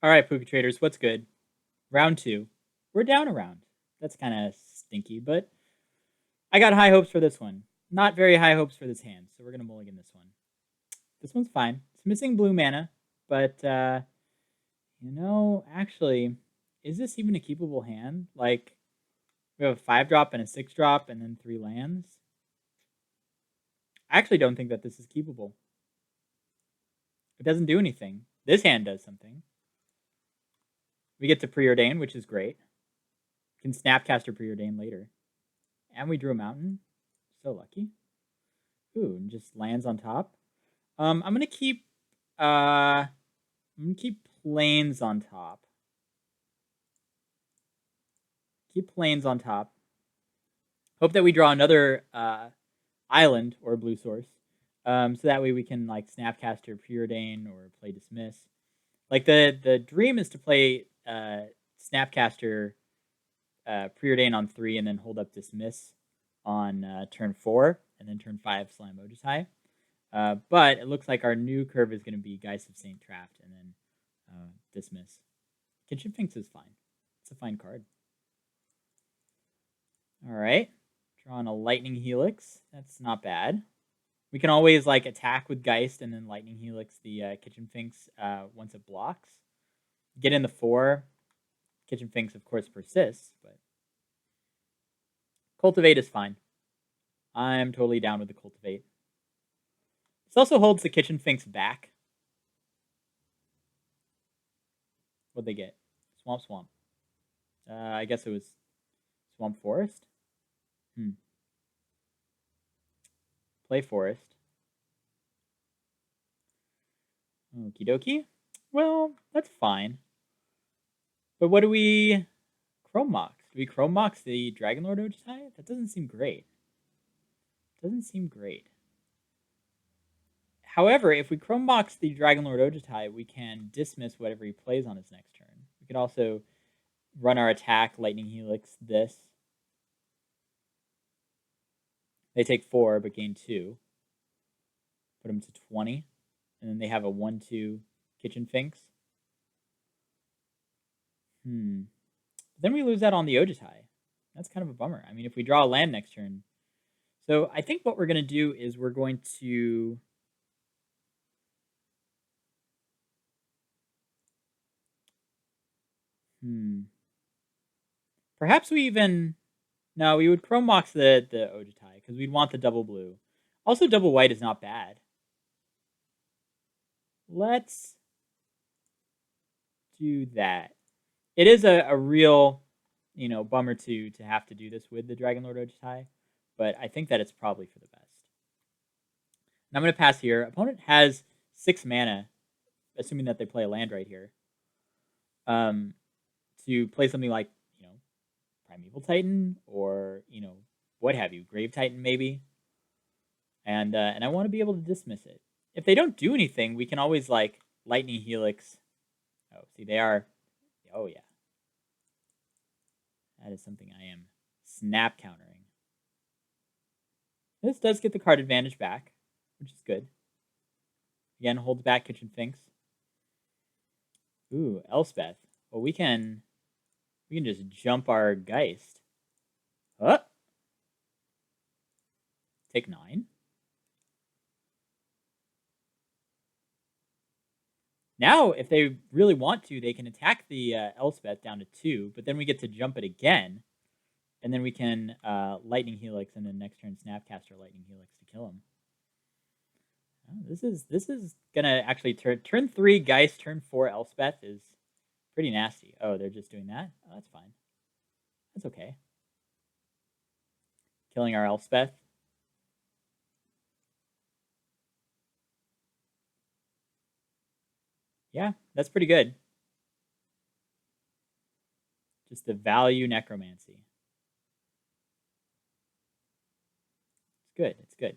All right, Puka traders, what's good? Round two. We're down a round. That's kind of stinky, but I got high hopes for this one. Not very high hopes for this hand, so we're gonna mulligan this one. This one's fine. It's missing blue mana, but actually, is this even a keepable hand? Like, we have a 5-drop and a 6-drop, and then 3 lands. I actually don't think that this is keepable. It doesn't do anything. This hand does something. We get to preordain, which is great. We can Snapcaster preordain later. And we drew a mountain. So lucky. Ooh, and just lands on top. I'm gonna keep planes on top. Keep planes on top. Hope that we draw another island or blue source. So that way we can like Snapcaster preordain or play dismiss. Like the dream is to play Snapcaster preordain on 3 and then hold up dismiss on turn 4 and then turn 5 Slime Ojutai. But it looks like our new curve is going to be Geist of Saint Trapped and then dismiss. Kitchen Finks is fine. It's a fine card. All right. Drawing a Lightning Helix. That's not bad. We can always like attack with Geist and then Lightning Helix the Kitchen Finks once it blocks. Get in the 4. Kitchen Finks, of course, persists, but Cultivate is fine. I'm totally down with the Cultivate. This also holds the Kitchen Finks back. What'd they get? Swamp. I guess it was Swamp Forest. Play Forest. Okie dokie. Well, that's fine. But what do we Chrome Mox? Do we Chrome Mox the Dragon Lord Ojutai? That doesn't seem great. However, if we Chrome Mox the Dragon Lord Ojutai, we can dismiss whatever he plays on his next turn. We could also run our attack, Lightning Helix, this. They take 4, but gain 2. Put them to 20. And then they have a 1-2 Kitchen Finks. Then we lose that on the Ojutai. That's kind of a bummer. I mean, if we draw a land next turn. So I think what we're going to do is we're going to... Perhaps we even... No, we would Chrome Mox the Ojutai, because we'd want the double blue. Also, double white is not bad. Let's do that. It is a real, bummer to have to do this with the Dragon Lord Ojutai, but I think that it's probably for the best. And I'm going to pass here. Opponent has 6 mana, assuming that they play a land right here, to play something like, Primeval Titan or, what have you, Grave Titan maybe. And I want to be able to dismiss it. If they don't do anything, we can always, like, Lightning Helix. Oh, see, they are... Oh, yeah. That is something I am snap countering. This does get the card advantage back, which is good. Again, holds back Kitchen Finks. Ooh, Elspeth. Well, we can just jump our Geist. Take 9. Now, if they really want to, they can attack the Elspeth down to 2, but then we get to jump it again, and then we can Lightning Helix, and then next turn Snapcaster Lightning Helix to kill him. Oh, this is gonna actually turn 3 Geist, turn 4 Elspeth is pretty nasty. Oh, they're just doing that? Oh, that's fine. That's okay. Killing our Elspeth. Yeah, that's pretty good. Just the value necromancy. It's good. It's good.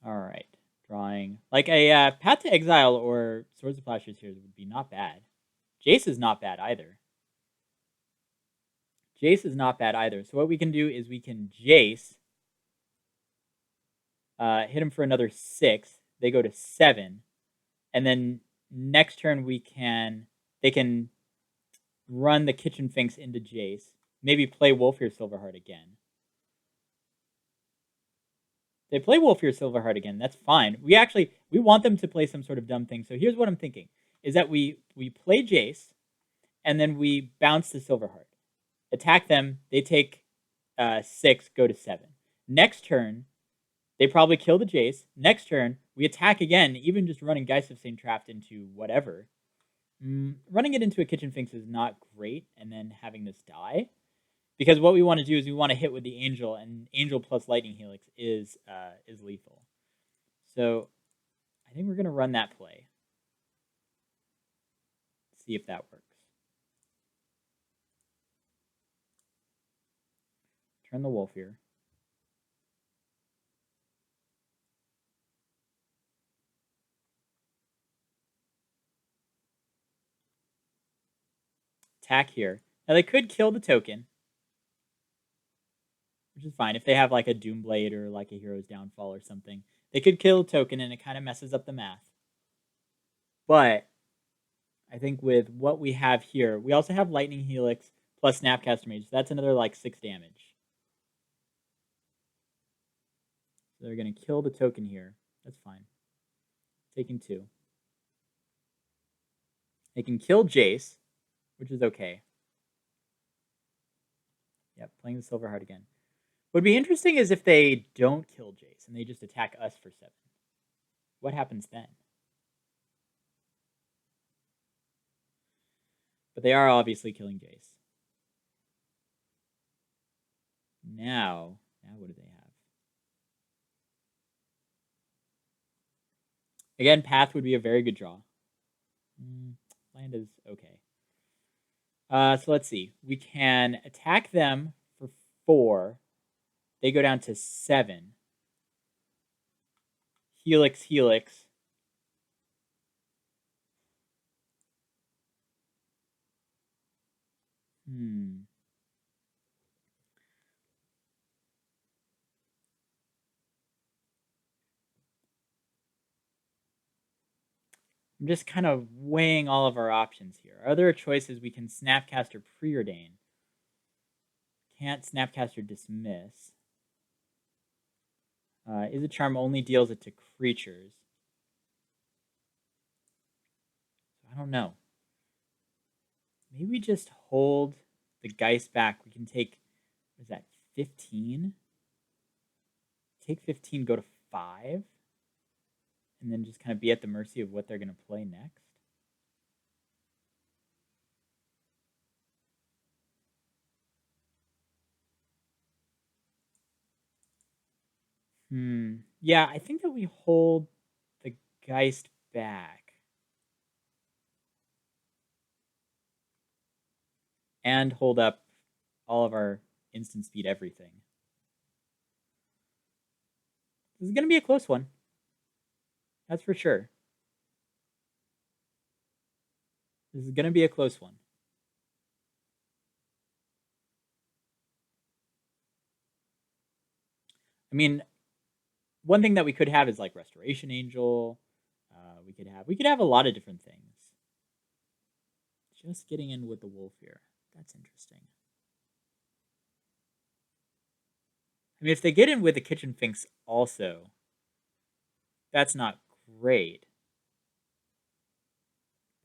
All right. Drawing. Like a Path to Exile or Swords of Plowshares here would be not bad. Jace is not bad either. So what we can do is we can Jace. Hit him for another 6. They go to 7. And then next turn they can run the Kitchen Finks into Jace. Maybe play Wolfear Silverheart again. They play Wolfear Silverheart again. That's fine. We want them to play some sort of dumb thing. So here's what I'm thinking: is that we play Jace, and then we bounce the Silverheart, attack them. They take 6, go to 7. Next turn, they probably kill the Jace. Next turn, we attack again, even just running Geist of St. Trapped into whatever. Running it into a Kitchen Finks is not great, and then having this die. Because what we want to do is we want to hit with the Angel, and Angel plus Lightning Helix is lethal. So I think we're going to run that play. See if that works. Turn the Wolfear. Attack here. Now they could kill the token, which is fine. If they have like a Doomblade or like a Hero's Downfall or something, they could kill a token and it kind of messes up the math. But I think with what we have here, we also have Lightning Helix plus Snapcaster Mage. So that's another like 6 damage. So they're going to kill the token here. That's fine. Taking 2. They can kill Jace, which is okay. Yep, playing the Silverheart again. What would be interesting is if they don't kill Jace and they just attack us for 7. What happens then? But they are obviously killing Jace. Now what do they have? Again, Path would be a very good draw. Land is okay. So let's see. We can attack them for 4. They go down to 7. Helix. I'm just kind of weighing all of our options here. Are there choices? We can Snapcaster Preordain. Can't Snapcaster Dismiss. Is a Charm only deals it to creatures. I don't know. Maybe we just hold the Geist back. We can take, what is that, 15? Take 15, go to 5? And then just kind of be at the mercy of what they're going to play next? Yeah, I think that we hold the Geist back. And hold up all of our instant speed everything. This is going to be a close one. That's for sure. This is going to be a close one. I mean, one thing that we could have is like Restoration Angel. We could have a lot of different things. Just getting in with the Wolfear. That's interesting. I mean, if they get in with the Kitchen Finks also, that's not great.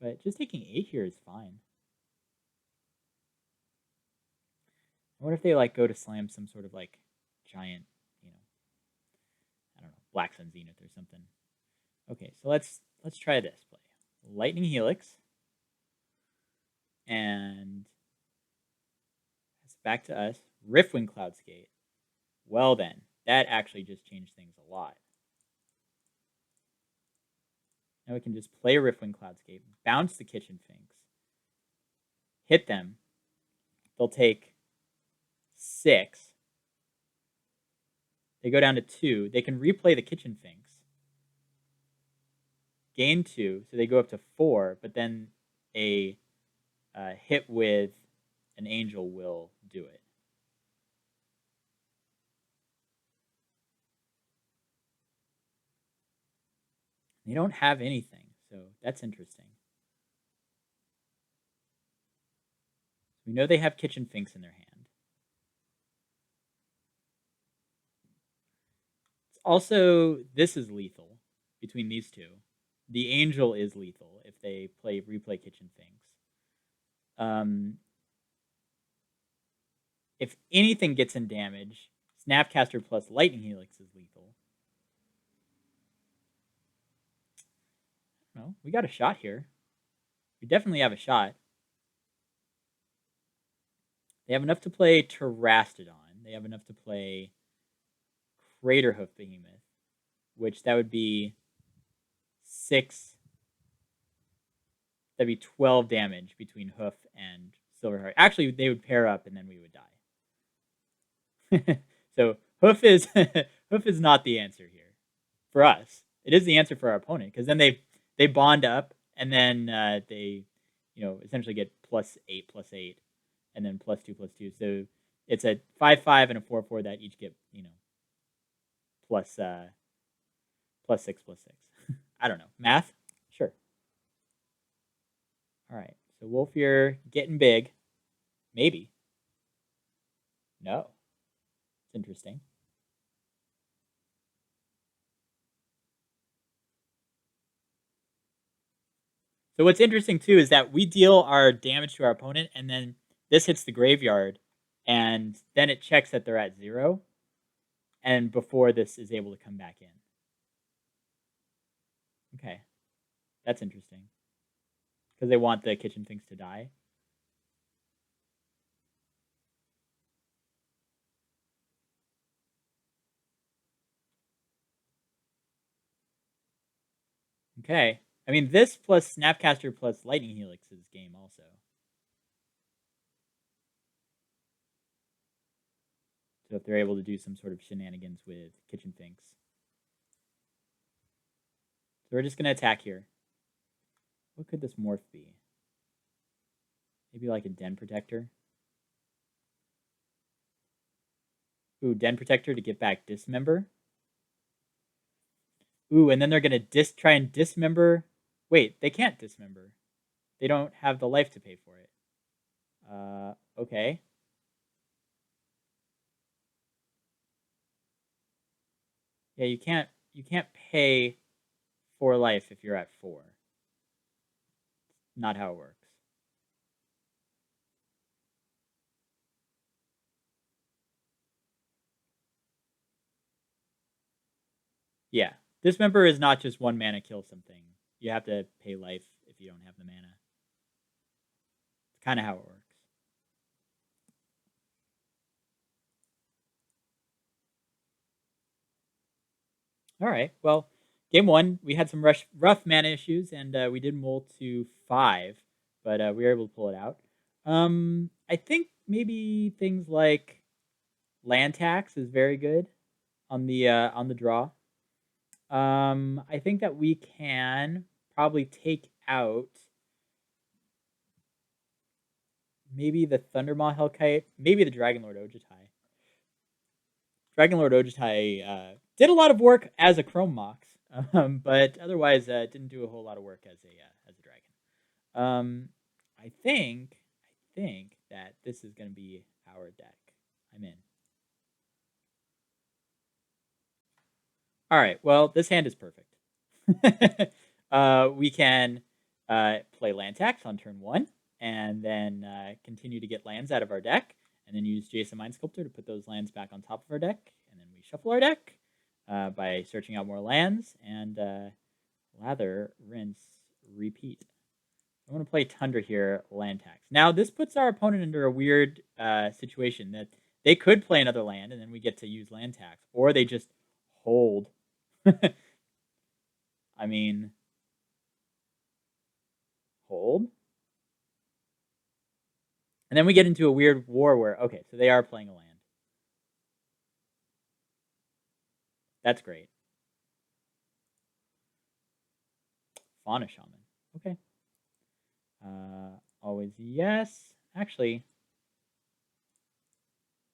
But just taking 8 here is fine. What if they like go to slam some sort of like giant, I don't know, Black Sun Zenith or something. Okay, so let's try this play. Lightning Helix. And it's back to us. Riftwing Cloudskate. Well then, that actually just changed things a lot. Now we can just play Riftwing Cloudskate, bounce the Kitchen Finks, hit them. They'll take 6. They go down to 2. They can replay the Kitchen Finks. Gain 2, so they go up to 4, but then a hit with an Angel will do it. They don't have anything, So that's interesting. We know they have Kitchen Finks in their hand. It's also, this is lethal between these two. The Angel is lethal if they replay Kitchen Finks. If anything gets in damage, Snapcaster plus Lightning Helix is lethal. Well, we got a shot here. We definitely have a shot. They have enough to play Terrastodon. They have enough to play Craterhoof Behemoth, which that would be 6. That'd be 12 damage between Hoof and Silverheart. Actually, they would pair up and then we would die. So Hoof is Hoof is not the answer here for us. It is the answer for our opponent because then they bond up and then they essentially get +8 and then +2 So it's a 5/5 and a 4/4 that each get plus +6 I don't know, math. Sure. All right. So Wolfier getting big. Maybe. No. It's interesting. So what's interesting too is that we deal our damage to our opponent, and then this hits the graveyard, and then it checks that they're at 0, and before this is able to come back in. Okay, that's interesting because they want the Kitchen Finks to die. Okay, I mean this plus Snapcaster plus Lightning Helix is game also. So if they're able to do some sort of shenanigans with Kitchen Finks. So we're just going to attack here. What could this morph be? Maybe like a Den Protector? Ooh, Den Protector to get back Dismember. Ooh, and then they're going to try and dismember. Wait, they can't dismember. They don't have the life to pay for it. Okay. Yeah, you can't pay 4 life if you're at 4. Not how it works. Yeah. Dismember is not just 1 mana kill something. You have to pay life if you don't have the mana. It's kind of how it works. All right. Well, game 1, we had some rough mana issues, and we did mull to 5, but we were able to pull it out. I think maybe things like land tax is very good on the draw. I think that we can probably take out maybe the Thundermaw Hellkite, maybe the Dragonlord Ojutai. Dragonlord Ojutai did a lot of work as a Chrome Mox, but otherwise didn't do a whole lot of work as a dragon. I think that this is going to be our deck. I'm in. All right. Well, this hand is perfect. We can play land tax on turn 1, and then continue to get lands out of our deck, and then use Jason Mind Sculptor to put those lands back on top of our deck, and then we shuffle our deck by searching out more lands, and lather, rinse, repeat. I'm going to play Tundra here, land tax. Now, this puts our opponent under a weird situation that they could play another land, and then we get to use land tax, or they just hold. I mean, hold. And then we get into a weird war where, okay, so they are playing a land. That's great. Fauna Shaman. Okay. Always yes. Actually,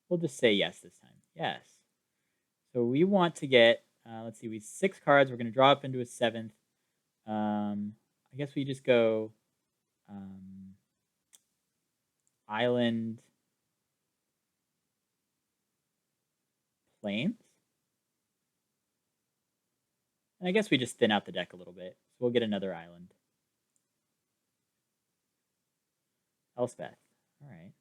we'll just say yes this time. Yes. So we want to get, let's see, we 6 cards. We're going to draw up into a 7th. I guess we just go island, plains. And I guess we just thin out the deck a little bit. So we'll get another island. Elspeth. All right.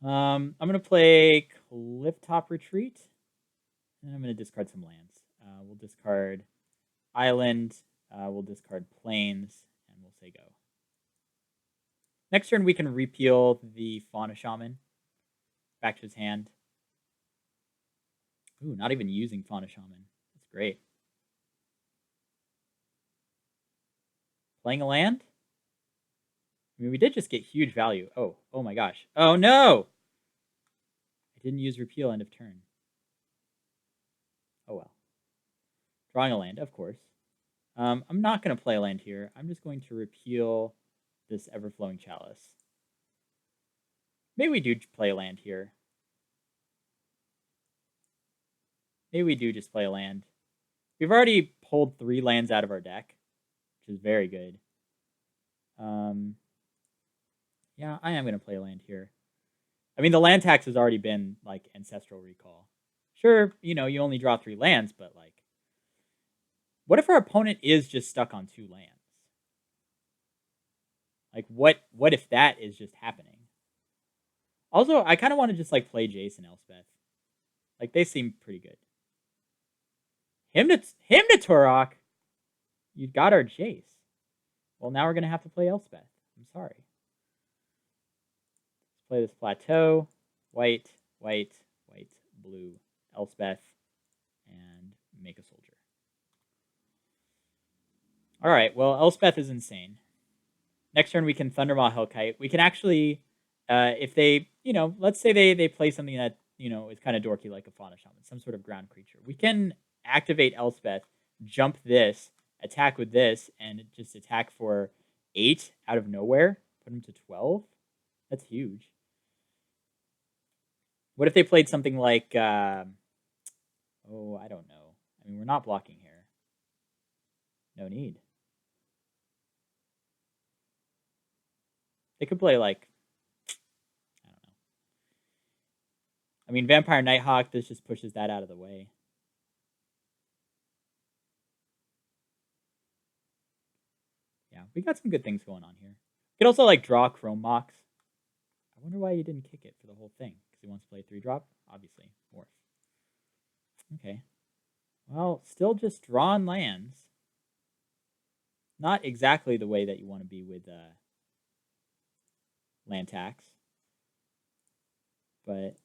I'm going to play Clifftop Retreat. And I'm going to discard some lands. We'll discard island. We'll discard plains. And we'll say go. Next turn, we can repeal the Fauna Shaman back to his hand. Ooh, not even using Fauna Shaman. That's great. Playing a land? I mean, we did just get huge value. Oh my gosh. Oh, no! I didn't use repeal end of turn. Oh, well. Drawing a land, of course. I'm not going to play a land here. I'm just going to repeal this Everflowing Chalice. Maybe we do play a land here. Maybe we do just play a land. We've already pulled 3 lands out of our deck, which is very good. Yeah, I am going to play a land here. I mean, the land tax has already been, like, Ancestral Recall. Sure, you know, you only draw 3 lands, but, like, what if our opponent is just stuck on 2 lands? Like, what if that is just happening? Also, I kind of want to just, like, play Jace and Elspeth. Like, they seem pretty good. Him to Turok. You got our Jace. Well, now we're going to have to play Elspeth. I'm sorry. Let's play this plateau. White, white, white, blue, Elspeth, and make a soldier. All right, well, Elspeth is insane. Next turn, we can Thundermaw Hellkite. We can actually, if they, you know, let's say they play something that, you know, is kind of dorky like a Fauna Shaman, some sort of ground creature. We can activate Elspeth, jump this, attack with this, and just attack for 8 out of nowhere. Put him to 12. That's huge. What if they played something like, oh, I don't know. I mean, we're not blocking here. No need. They could play, like, I don't know. I mean, Vampire Nighthawk, this just pushes that out of the way. Yeah, we got some good things going on here. You could also, like, draw Chrome Mox. I wonder why you didn't kick it for the whole thing. Because he wants to play 3-drop? Obviously. Morph. Okay. Well, still just drawing lands. Not exactly the way that you want to be with land tax. But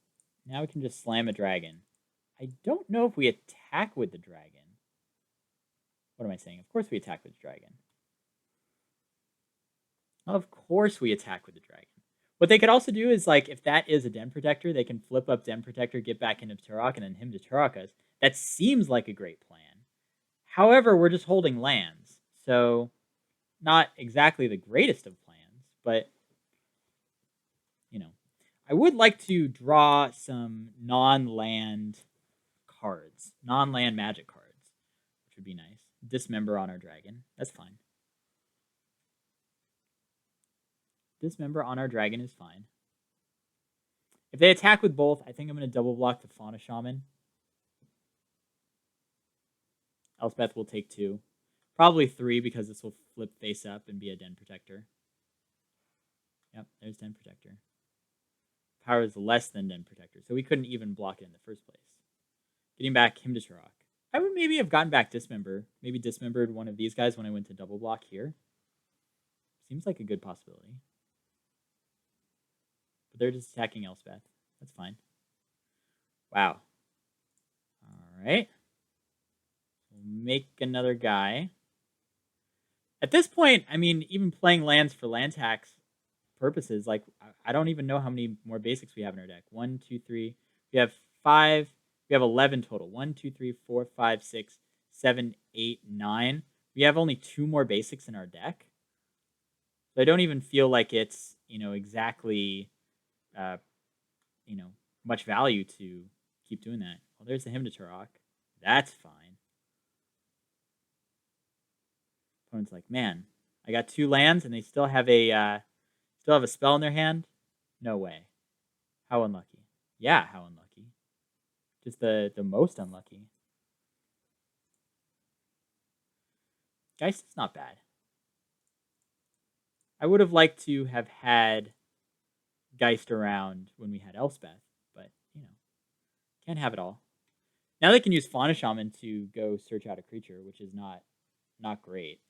now we can just slam a dragon. I don't know if we attack with the dragon. What am I saying? Of course we attack with the dragon. Of course we attack with the dragon. What they could also do is, like, if that is a Den Protector, they can flip up Den Protector, get back into Turok, and then him to Turok us. That seems like a great plan. However, we're just holding lands. So, not exactly the greatest of plans, but, you know. I would like to draw some non-land cards. Non-land magic cards, which would be nice. Dismember on our dragon. That's fine. Dismember on our dragon is fine. If they attack with both, I think I'm going to double block the Fauna Shaman. Elspeth will take 2. Probably 3 because this will flip face up and be a Den Protector. Yep, there's Den Protector. Power is less than Den Protector, so we couldn't even block it in the first place. Getting back him to Turok. I would maybe have gotten back Dismember. Maybe dismembered one of these guys when I went to double block here. Seems like a good possibility. But they're just attacking Elspeth. That's fine. Wow. All right. We'll make another guy. At this point, I mean, even playing lands for land tax purposes, like, I don't even know how many more basics we have in our deck. 1, 2, 3. We have 5. We have 11 total. 1, 2, 3, 4, 5, 6, 7, 8, 9. We have only 2 more basics in our deck. So I don't even feel like it's, you know, exactly, you know, much value to keep doing that. Well, there's the him to Turok. That's fine. Opponent's like, man, I got 2 lands and they still have a spell in their hand. No way. How unlucky. Yeah, how unlucky. Just the most unlucky. Geist is not bad. I would have liked to have had Geist around when we had Elspeth, but can't have it all. Now they can use Fauna Shaman to go search out a creature, which is not great.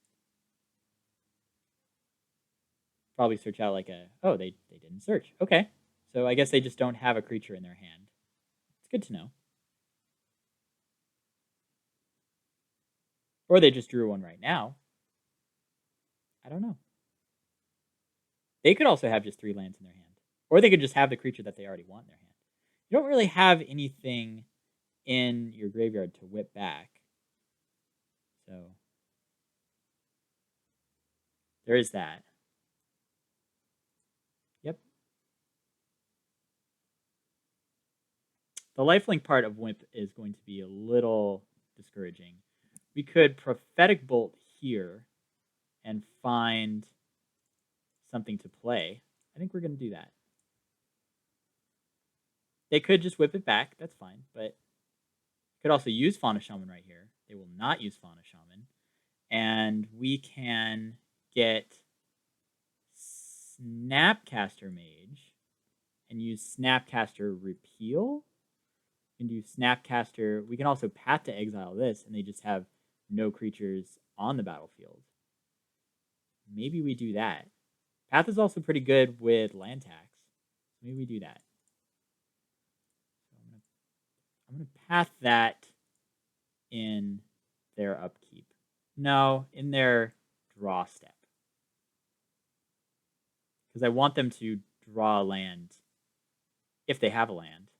Probably search out like they didn't search. Okay. So I guess they just don't have a creature in their hand. It's good to know. Or they just drew one right now. I don't know. They could also have just 3 lands in their hand. Or they could just have the creature that they already want in their hand. You don't really have anything in your graveyard to whip back. So there is that. Yep. The lifelink part of Wimp is going to be a little discouraging. We could Prophetic Bolt here and find something to play. I think we're going to do that. They could just whip it back. That's fine. But could also use Fauna Shaman right here. They will not use Fauna Shaman. And we can get Snapcaster Mage and use Snapcaster Repeal. We can do Snapcaster. We can also Path to Exile this, and they just have no creatures on the battlefield. Maybe we do that. Path is also pretty good with land tax. Maybe we do that. I'm going to path that in their upkeep. No, in their draw step. Because I want them to draw a land if they have a land.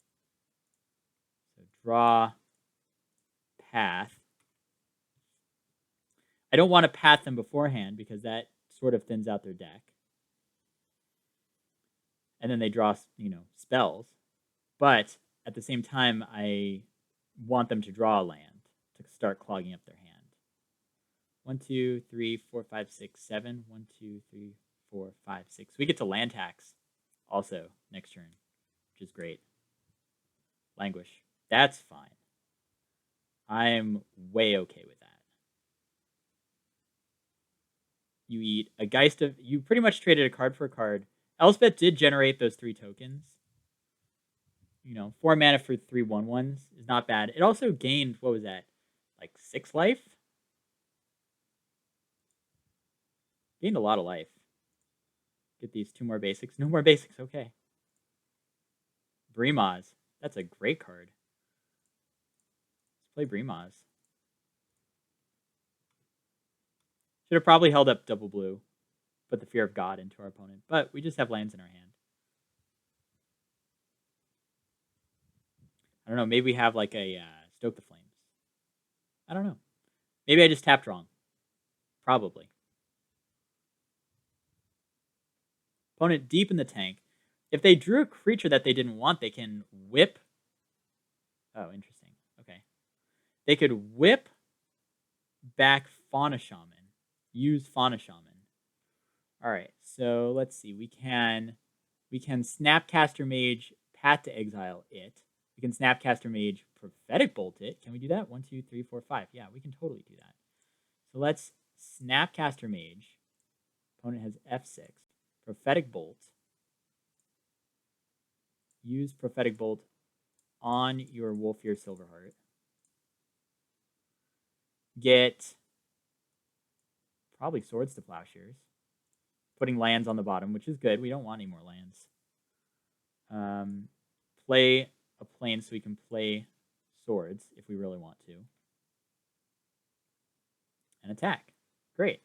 So draw, path. I don't want to path them beforehand because that sort of thins out their deck. And then they draw, spells. But at the same time, I want them to draw a land to start clogging up their hand. 1, 2, 3, 4, 5, 6, 7. 1, 2, 3, 4, 5, 6. We get to land tax also next turn, which is great. Languish. That's fine. I'm way okay with that. You eat a Geist of... You pretty much traded a card for a card. Elspeth did generate those 3 tokens. 4 mana for 3 1/1s is not bad. It also gained, what was that? Like 6 life? Gained a lot of life. Get these 2 more basics. No more basics, okay. Brimaz. That's a great card. Let's play Brimaz. Should have probably held up double blue. Put the Fear of God into our opponent. But we just have lands in our hand. I don't know. Maybe we have like a Stoke the Flames. I don't know. Maybe I just tapped wrong. Probably. Opponent deep in the tank. If they drew a creature that they didn't want, they can whip. Oh, interesting. Okay. They could whip back Fauna Shaman. Use Fauna Shaman. All right. So let's see. We can Snapcaster Mage, Path to Exile it. We can Snapcaster Mage, Prophetic Bolt it. Can we do that? 1, 2, 3, 4, 5. Yeah, we can totally do that. So let's Snapcaster Mage. Opponent has F6. Prophetic Bolt. Use Prophetic Bolt on your Wolfear Silverheart. Get probably Swords to Plowshares. Putting lands on the bottom, which is good. We don't want any more lands. Play a plane so we can play Swords if we really want to. And attack. Great.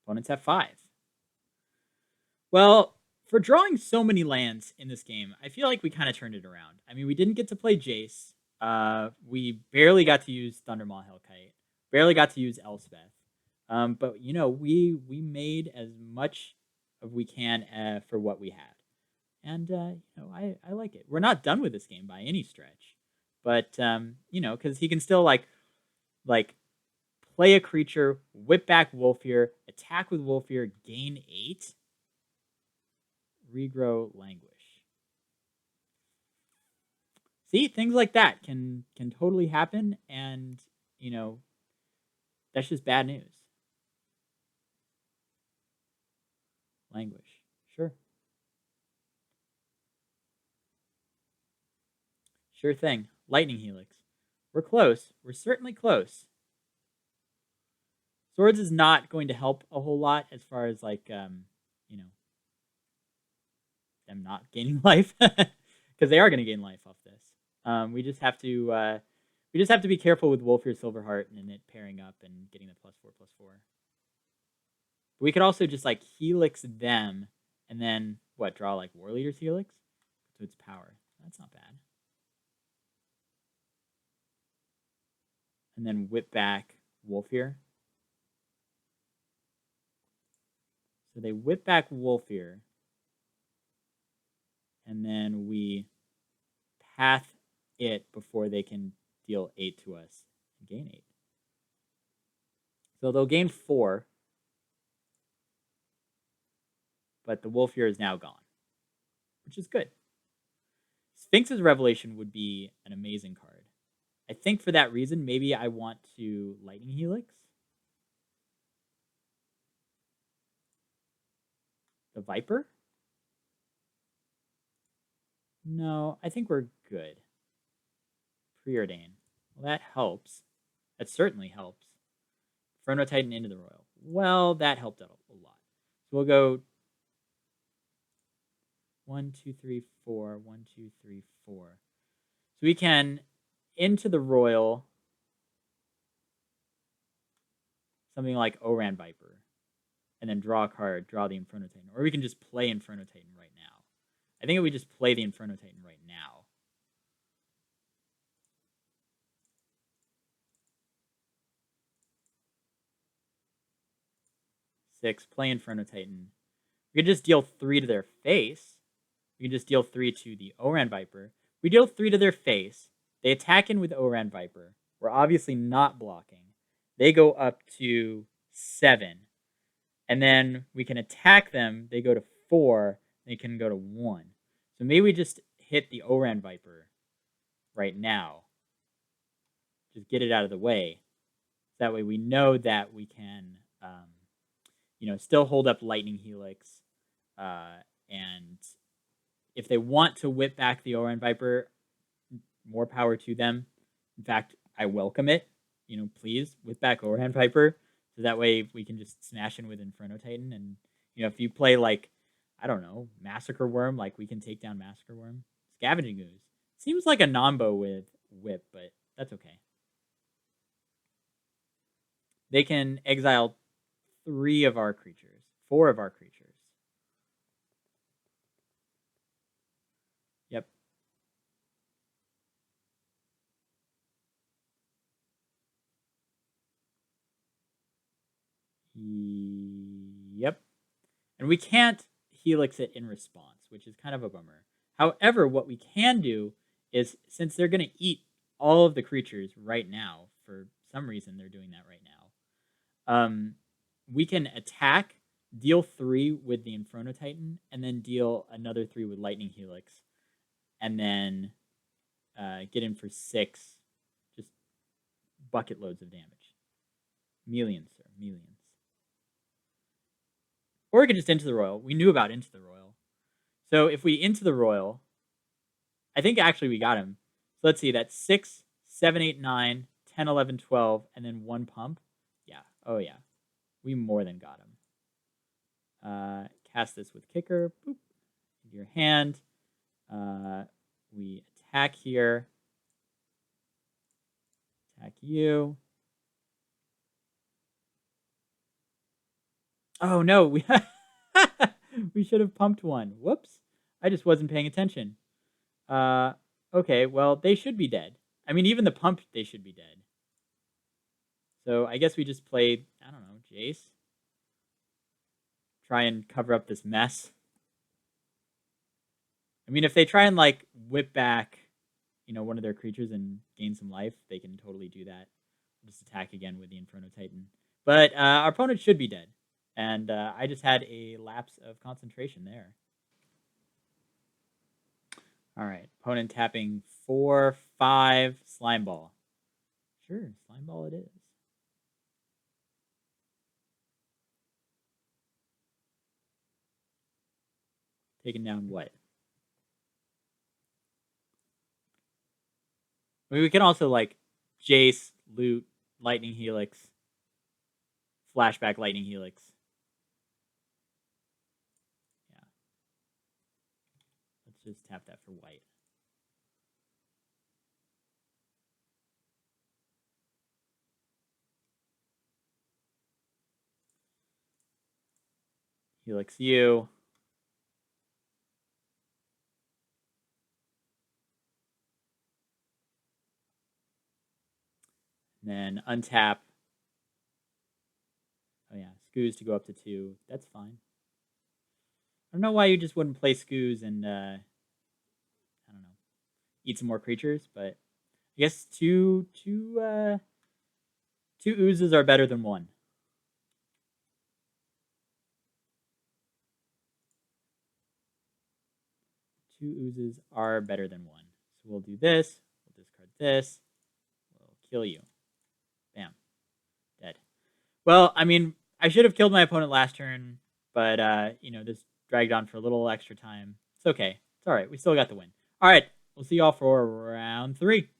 Opponents have 5. Well, for drawing so many lands in this game, I feel like we kind of turned it around. I mean, we didn't get to play Jace. We barely got to use Thundermaw Hellkite. Barely got to use Elspeth. But, we made as much of we can for what we had. And, I like it. We're not done with this game by any stretch. But, because he can still, like play a creature, whip back Wolfear, attack with Wolfear, gain 8, regrow Languish. See, things like that can totally happen, and, you know, that's just bad news. Languish. Sure. Sure thing. Lightning Helix. We're close. We're certainly close. Swords is not going to help a whole lot as far as, like, you know, them not gaining life. Because they are going to gain life off this. We just have to be careful with Wolfear Silverheart and it pairing up and getting the +4/+4. But we could also just like Helix them and then what, draw like War Leader's Helix to its power. That's not bad. And then whip back Wolfear. So they whip back Wolfear. And then we path it before they can deal 8 to us and gain 8. So they'll gain 4. But the Wolfear is now gone, which is good. Sphinx's Revelation would be an amazing card. I think for that reason, maybe I want to Lightning Helix. The Viper? No, I think we're good. Preordain. Well, that helps. That certainly helps. Inferno Titan into the Royal. Well, that helped out a lot. So we'll go 1, 2, 3, 4. 1, 2, 3, 4. So we can into the Royal something like Oran Viper, and then draw a card, draw the Inferno Titan. Or we can just play Inferno Titan right now. I think if we just play the Inferno Titan right now. Six, play Inferno Titan. We could just deal 3 to their face. We can just deal 3 to the Oran Viper. We deal 3 to their face. They attack in with Oran Viper. We're obviously not blocking. They go up to 7. And then we can attack them. They go to 4. They can go to 1. So maybe we just hit the Oran Viper right now. Just get it out of the way. That way we know that we can, still hold up Lightning Helix. And if they want to whip back the Oran Viper, more power to them. In fact, I welcome it. Please whip back Oran Viper. So that way we can just smash in with Inferno Titan. And, if you play like, I don't know, Massacre Worm, like we can take down Massacre Worm. Scavenging Ooze. Seems like a Nombo with Whip, but that's okay. They can exile 3 of our creatures. 4 of our creatures. Yep. Yep. And we can't Helix it in response, which is kind of a bummer. However, what we can do is, since they're going to eat all of the creatures right now, for some reason they're doing that right now, we can attack, deal 3 with the Inferno Titan, and then deal another 3 with Lightning Helix, and then get in for 6, just bucket loads of damage. Millions, sir, millions. Or we could just Into the Royal. We knew about Into the Royal. So if we Into the Royal, I think actually we got him. So let's see, that's 6, 7, 8, 9, 10, 11, 12, and then 1 pump. Yeah, oh yeah. We more than got him. Cast this with Kicker. Boop. Into your hand. We attack here. Attack you. Oh no, we should have pumped one. Whoops. I just wasn't paying attention. Okay, well, they should be dead. I mean, even the pump, they should be dead. So I guess we just played, I don't know, Jace. Try and cover up this mess. I mean, if they try and, whip back, one of their creatures and gain some life, they can totally do that. Just attack again with the Inferno Titan. But our opponent should be dead. And I just had a lapse of concentration there. All right. Opponent tapping 4/5 Slime Ball. Sure, Slime Ball it is. Taking down what? I mean, we can also like Jace, Loot, Lightning Helix, Flashback Lightning Helix. Yeah. Let's just tap that for white. Helix U. And then untap. Oh yeah, Scoos to go up to 2. That's fine. I don't know why you just wouldn't play Scoos and I don't know, eat some more creatures, but I guess two oozes are better than one. Two oozes are better than one. So we'll do this. We'll discard this. We'll kill you. Bam. Dead. Well, I mean, I should have killed my opponent last turn, but you know, this dragged on for a little extra time. It's okay. It's all right. We still got the win. All right. We'll see y'all for round 3.